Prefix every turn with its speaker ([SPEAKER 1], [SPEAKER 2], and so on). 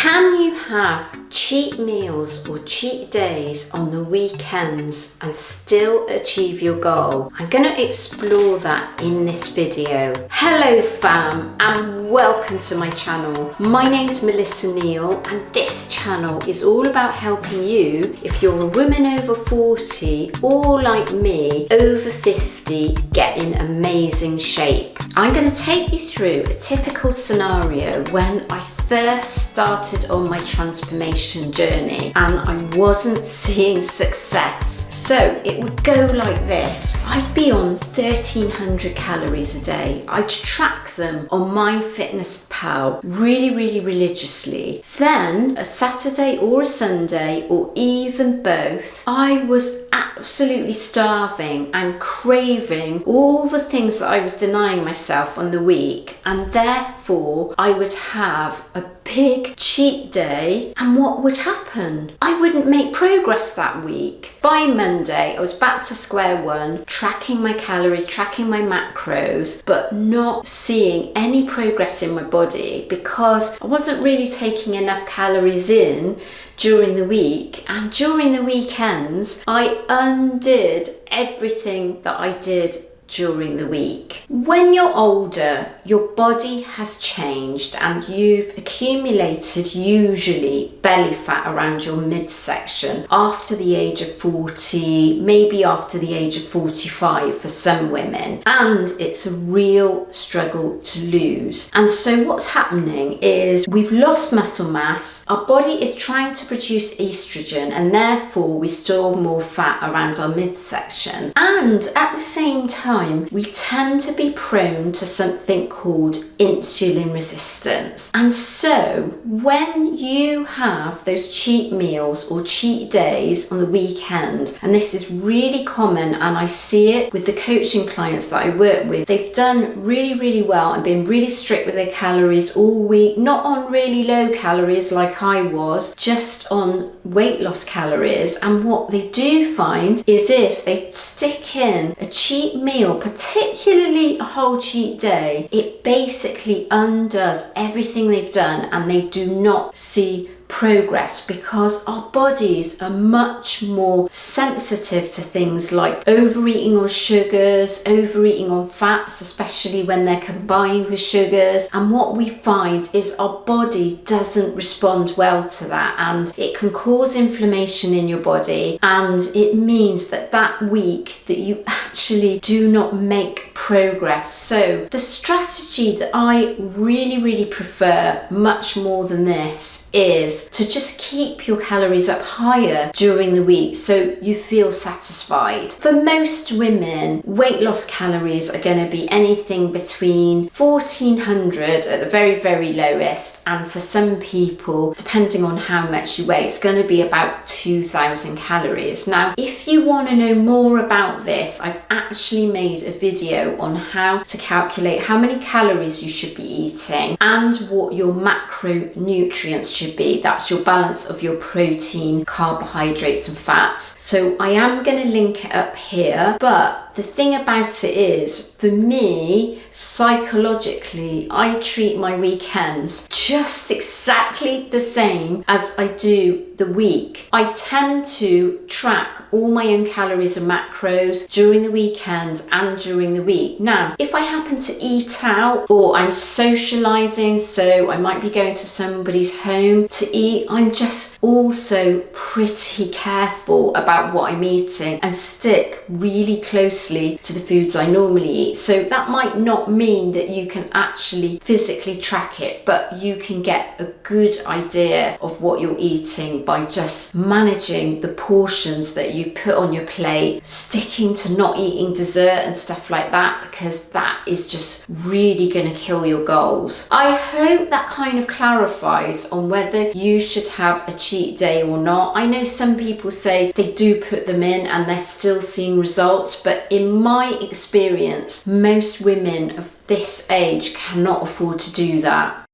[SPEAKER 1] Can you have cheat meals or cheat days on the weekends and still achieve your goal? I'm going to explore that in this video. Hello fam, and welcome to my channel. My name's Melissa Neal, and this channel is all about helping you, if you're a woman over 40 or like me, over 50, get in amazing shape. I'm going to take you through a typical scenario when I first started on my transformation journey and I wasn't seeing success. So it would go like this. I'd be on 1300 calories a day. I'd track them on MyFitnessPal really religiously. Then a Saturday or a Sunday or even both, I was absolutely starving and craving all the things that I was denying myself on the week, and therefore I would have a big cheat day. And what would happen? I wouldn't make progress that week. By Monday, I was back to square one, tracking my calories, tracking my macros, but not seeing any progress in my body because I wasn't really taking enough calories in during the week. And during the weekends, I undid everything that I did during the week. When you're older, your body has changed and you've accumulated usually belly fat around your midsection after the age of 40, maybe after the age of 45 for some women, and it's a real struggle to lose. And so what's happening is we've lost muscle mass, our body is trying to produce estrogen, and therefore we store more fat around our midsection, and at the same time we tend to be prone to something called insulin resistance. And so when you have those cheat meals or cheat days on the weekend, and this is really common and I see it with the coaching clients that I work with, they've done really well and been really strict with their calories all week, not on really low calories like I was, just on weight loss calories. And what they do find is if they stick in a cheat meal, particularly a whole cheat day, it basically undoes everything they've done and they do not see progress, because our bodies are much more sensitive to things like overeating on sugars, overeating on fats, especially when they're combined with sugars. And what we find is our body doesn't respond well to that, and it can cause inflammation in your body, and it means that that week that you actually do not make progress. So the strategy that I really prefer, much more than this, is to just keep your calories up higher during the week so you feel satisfied. For most women, weight loss calories are going to be anything between 1400 at the very lowest, and for some people, depending on how much you weigh, it's going to be about 2000 calories. Now, if you want to know more about this, I've actually made a video on how to calculate how many calories you should be eating and what your macronutrients should be. That's your balance of your protein, carbohydrates and fats. So I am going to link it up here, but the thing about it is, for me, psychologically, I treat my weekends just exactly the same as I do the week. I tend to track all my own calories and macros during the weekend and during the week. Now, if I happen to eat out or I'm socializing, so I might be going to somebody's home to eat, I'm just also pretty careful about what I'm eating and stick really closely to the foods I normally eat. So that might not mean that you can actually physically track it, but you can get a good idea of what you're eating by just managing the portions that you put on your plate, sticking to not eating dessert and stuff like that, because that is just really going to kill your goals. I hope that kind of clarifies on whether you should have a cheat day or not. I know some people say they do put them in and they're still seeing results, but in my experience, most women of this age cannot afford to do that.